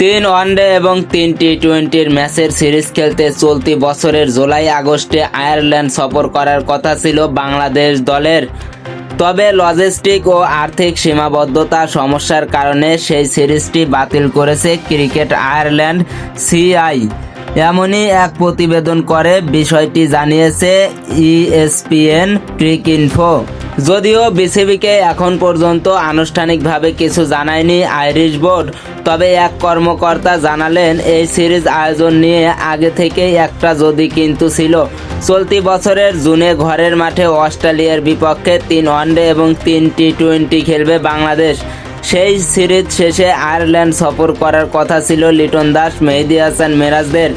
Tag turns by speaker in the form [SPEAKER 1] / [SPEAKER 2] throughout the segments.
[SPEAKER 1] তিন ওয়ানডে এবং 3 টি-20 ম্যাচের সিরিজ খেলতে চলতি বছরের জুলাই আগস্টে আয়ারল্যান্ড সফর করার কথা ছিল বাংলাদেশ দলের। তবে লজিস্টিক ও আর্থিক সীমাবদ্ধতা সমস্যার কারণে সেই সিরিজটি বাতিল করেছে ক্রিকেট আয়ারল্যান্ড সিআই। এমনই এক প্রতিবেদন করে বিষয়টি জানিয়েছে ইএসপিএন ক্রিকইনফো। যদিও বিসিবিকে এখন পর্যন্ত আনুষ্ঠানিকভাবে কিছু জানায়নি আইরিশ বোর্ড, তবে এক কর্মকর্তা জানালেন এই সিরিজ আয়োজন নিয়ে আগে থেকেই একটা যদি কিন্তু ছিল। চলতি বছরের জুনে ঘরের মাঠে অস্ট্রেলিয়ার বিপক্ষে 3 ওয়ানডে এবং 3 টি-20 খেলবে বাংলাদেশ। সেই সিরিজ শেষে আয়ারল্যান্ড সফর করার কথা ছিল লিটন দাস, মেহেদী হাসান মিরাজদের।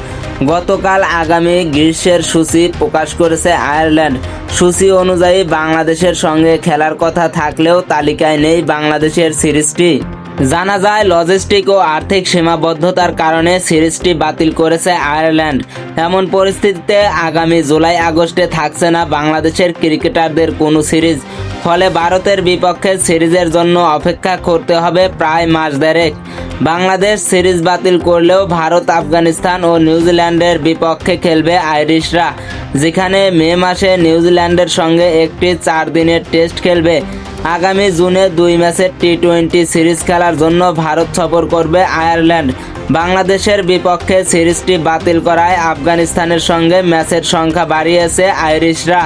[SPEAKER 1] গতকাল আগামী গ্রীষ্মের সূচি প্রকাশ করেছে আয়ারল্যান্ড। সূচি অনুযায়ী বাংলাদেশের সঙ্গে খেলার কথা থাকলেও তালিকায় নেই বাংলাদেশের সিরিজটি। জানা যায় লজিস্টিক ও আর্থিক সীমাবদ্ধতার কারণে সিরিজটি বাতিল করেছে আয়ারল্যান্ড। এমন পরিস্থিতিতে আগামী জুলাই আগস্টে থাকছে না বাংলাদেশের ক্রিকেটারদের কোনো সিরিজ। ফলে ভারতের বিপক্ষে সিরিজের জন্য অপেক্ষা করতে হবে প্রায় মাস দেড়েক। বাংলাদেশ সিরিজ বাতিল করলেও ভারত, আফগানিস্তান ও নিউজিল্যান্ডের বিপক্ষে খেলবে আইরিশরা, যেখানে মে মাসে নিউজিল্যান্ডের সঙ্গে একটি 4 দিনের টেস্ট খেলবে। আগামী জুনে 2 ম্যাচের টি-20 সিরিজ খেলার জন্য ভারত সফর করবে আয়ারল্যান্ড। বাংলাদেশের বিপক্ষে সিরিজটি বাতিল করায় আফগানিস্তানের সঙ্গে ম্যাচের সংখ্যা বাড়িয়েছে আইরিশরা।